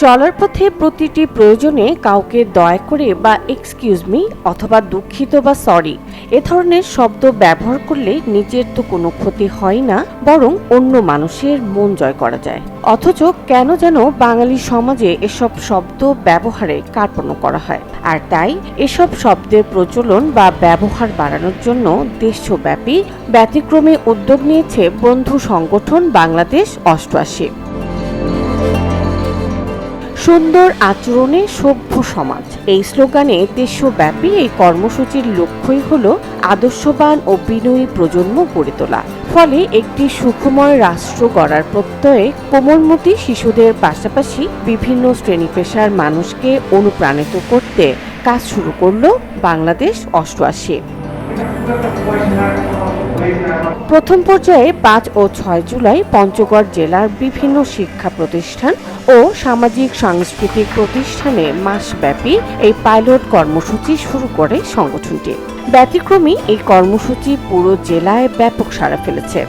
চলার পথে প্রতিটি প্রয়োজনে কাউকে দয়া করে বা এক্সকিউজ মি অথবা দুঃখিত বা সরি এ ধরনের শব্দ ব্যবহার করলে নিজের তো কোনো ক্ষতি হয় না, বরং অন্য মানুষের মন জয় করা যায়। অথচ কেন যেন বাঙালি সমাজে এসব শব্দ ব্যবহারে কার্পণ্য করা হয়। আর তাই এসব শব্দের প্রচলন বা ব্যবহার বাড়ানোর জন্য দেশব্যাপী ব্যতিক্রমী উদ্যোগ নিয়েছে বন্ধু সংগঠন বাংলাদেশ ৮৮। সুন্দর আচরণে সভ্য সমাজ এই স্লোগানে দেশব্যাপী এই কর্মসূচির লক্ষ্যই হল আদর্শবান ও বিনয়ী প্রজন্ম গড়ে তোলা, ফলে একটি সুখময় রাষ্ট্র গড়ার প্রত্যয়ে কোমলমতি শিশুদের পাশাপাশি বিভিন্ন শ্রেণী পেশার মানুষকে অনুপ্রাণিত করতে কাজ শুরু করল বাংলাদেশ ৮৮। প্রথম পর্যায়ে ৫ ও ৬ জুলাই পঞ্চগড় জেলার বিভিন্ন শিক্ষা প্রতিষ্ঠান ও সামাজিক সাংস্কৃতিক প্রতিষ্ঠানে মাসব্যাপী এই পাইলট কর্মসূচি শুরু করে সংগঠনটি। ব্যতিক্রমী এই কর্মসূচি পুরো জেলায় ব্যাপক সাড়া ফেলেছে।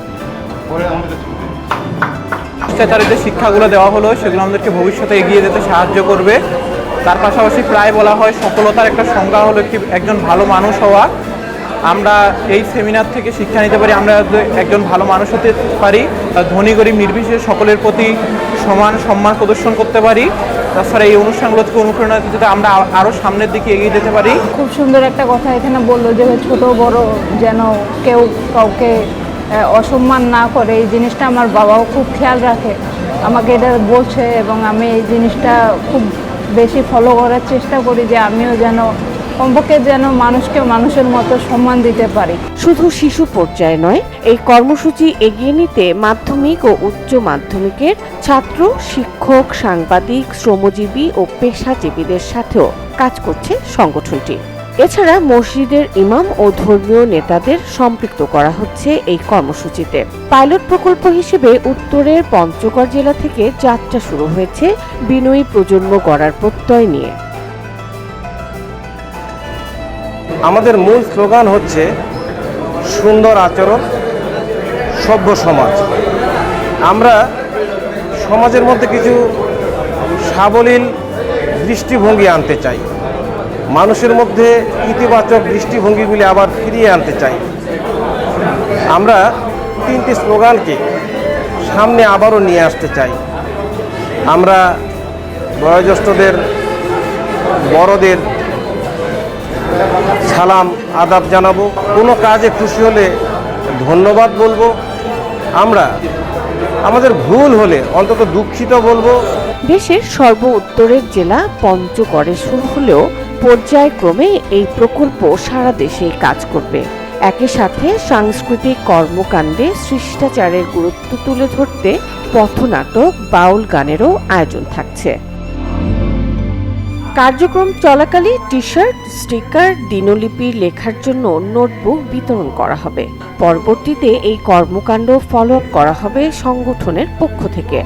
শিক্ষাচারীদের শিক্ষাগুলো দেওয়া হলো, সেগুলো আমাদেরকে ভবিষ্যতে এগিয়ে যেতে সাহায্য করবে। তার পাশাপাশি প্রায় বলা হয় সফলতার একটা সংজ্ঞা হলো একজন ভালো মানুষ হওয়া। আমরা এই সেমিনার থেকে শিক্ষা নিতে পারি, আমরা একজন ভালো মানুষ হতে পারি, ধনী গরিব নির্বিশেষে সকলের প্রতি সমান সম্মান প্রদর্শন করতে পারি। তাছাড়া এই অনুষ্ঠানগুলো থেকে অনুপ্রেরণা দিতে আমরা আরও সামনের দিকে এগিয়ে যেতে পারি। খুব সুন্দর একটা কথা এখানে বললো যে ছোট বড় যেন কেউ কাউকে অসম্মান না করে, এই জিনিসটা আমার বাবাও খুব খেয়াল রাখে, আমাকে এটা বলছে এবং আমি এই জিনিসটা খুব বেশি ফলো করার চেষ্টা করি যে আমিও যেন কমপক্ষে যেন মানুষকে মানুষের মতো সম্মান দিতে পারি। শুধু শিশু পর্যায়ে নয়, এই কর্মসূচি এগিয়ে নিতে মাধ্যমিক ও উচ্চ মাধ্যমিকের ছাত্র, শিক্ষক, সাংবাদিক, শ্রমজীবী ও পেশাজীবীদের সাথেও কাজ করছে সংগঠনটি। এছাড়া মসজিদের ইমাম ও ধর্মীয় নেতাদের সম্পৃক্ত করা হচ্ছে এই কর্মসূচিতে। পাইলট প্রকল্প হিসেবে উত্তরের পঞ্চগড় জেলা থেকে যাত্রা শুরু হয়েছে বিনয়ী প্রজন্ম গড়ার প্রত্যয় নিয়ে। আমাদের মূল স্লোগান হচ্ছে সুন্দর আচরণ, সভ্য সমাজ। আমরা সমাজের মধ্যে কিছু সাবলীল দৃষ্টিভঙ্গি আনতে চাই, মানুষের মধ্যে ইতিবাচক দৃষ্টিভঙ্গিগুলি আবার ফিরিয়ে আনতে চাই। আমরা 3টি স্লোগানকে সামনে আবারও নিয়ে আসতে চাই। আমরা বয়োজ্যেষ্ঠদের, বড়দের সালাম আদাব জানাবো, কোনো কাজে খুশি হলে ধন্যবাদ বলবো, আমরা আমাদের ভুল হলে অন্তত দুঃখিত বলবো। দেশের সর্ব উত্তরের জেলা পঞ্চগড়ে শুরু হলেও পর্যায়ক্রমে এই প্রকল্প সারা দেশে কাজ করবে। একই সাথে সাংস্কৃতিক কর্মকাণ্ডে শিষ্টাচারের গুরুত্ব তুলে ধরতে পথনাটক, বাউল গানেরও আয়োজন থাকছে। কার্যক্রম চলাকালে টি শার্ট, স্টিকার, দিনলিপি লেখার জন্য নোটবুক বিতরণ করা হবে। পরবর্তীতে এই কর্মকাণ্ড ফলো আপ করা হবে সংগঠনের পক্ষ থেকে।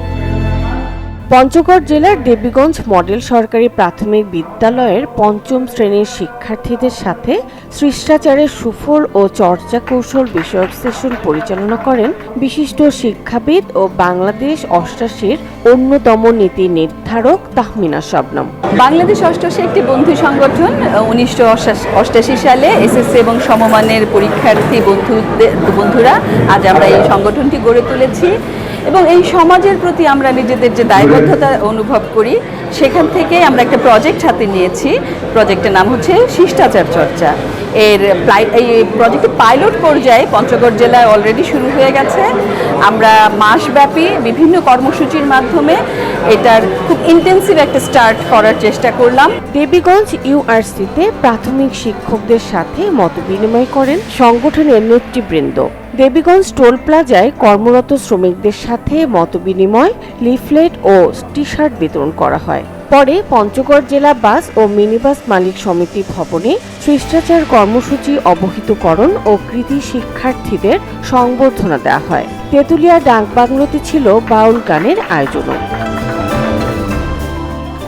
পঞ্চগড় জেলার দেবীগঞ্জ মডেল সরকারি প্রাথমিক বিদ্যালয়ের ৫ম শ্রেণীর শিক্ষার্থীদের সাথে শিষ্টাচারের সুফল ও চর্চা কৌশল বিষয়ক সেশন পরিচালনা করেন বিশিষ্ট শিক্ষাবিদ ও বাংলাদেশ ৮৮-র অন্যতম নীতি নির্ধারক তাহমিনা শবনম। বাংলাদেশ ৮৮ একটি বন্ধু সংগঠন। ১৯৮৮ সালে এসএসসি এবং সমমানের পরীক্ষার্থী বন্ধুরা আজ আমরা এই সংগঠনটি গড়ে তুলেছি এবং এই সমাজের প্রতি আমরা নিজেদের যে দায়বদ্ধতা অনুভব করি, সেখান থেকে আমরা একটা প্রজেক্ট হাতে নিয়েছি। প্রজেক্টের নাম হচ্ছে শিষ্টাচার চর্চা। এই প্রজেক্টের পাইলট পর্যায়ে পঞ্চগড় জেলায় অলরেডি শুরু হয়ে গেছে। আমরা মাসব্যাপী বিভিন্ন কর্মসূচির মাধ্যমে এটার খুব ইন্টেন্সিভ একটা স্টার্ট করার চেষ্টা করলাম। দেবীগঞ্জ ইউআরসিতে প্রাথমিক শিক্ষকদের সাথে মতবিনিময় করেন সংগঠনের নেতৃবৃন্দ। দেবীগঞ্জ টোল প্লাজায় কর্মরত শ্রমিকদের সাথে মতবিনিময়, লিফলেট ও টি শার্ট বিতরণ করা হয়। পরে পঞ্চগড় জেলা বাস ও মিনিবাস মালিক সমিতি ভবনে শিষ্টাচার কর্মসূচি অবহিতকরণ ও কৃতি শিক্ষার্থীদের সংবর্ধনা দেওয়া হয়। তেঁতুলিয়া ডাকবাংলোতে ছিল বাউল গানের আয়োজনও।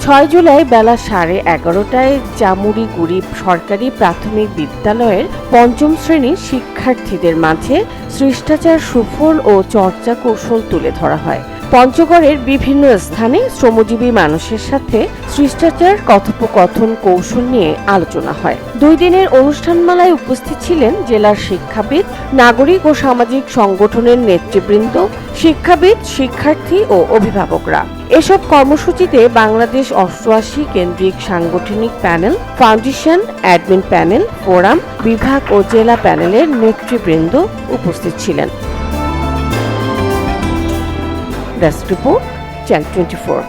৬ জুলাই বেলা 11:30টায় জামুরিগুড়ি সরকারি প্রাথমিক বিদ্যালয়ের ৫ম শ্রেণীর শিক্ষার্থীদের মাঝে শিষ্টাচার সুফল ও চর্চা কৌশল তুলে ধরা হয়। পঞ্চগড়ের বিভিন্ন স্থানে শ্রমজীবী মানুষের সাথে শিষ্টাচার কথোপকথন কৌশল নিয়ে আলোচনা হয়। 2 দিনের অনুষ্ঠানমালায় উপস্থিত ছিলেন জেলার শিক্ষাবিদ, নাগরিক ও সামাজিক সংগঠনের নেতৃবৃন্দ, শিক্ষাবিদ, শিক্ষার্থী ও অভিভাবকরা। এসব কর্মসূচিতে বাংলাদেশ 88 কেন্দ্রিক সাংগঠনিক panel, foundation, admin panel, forum, বিভাগ ও জেলা প্যানেলের নেতৃবৃন্দ উপস্থিত ছিলেন। Desk report, channel 24।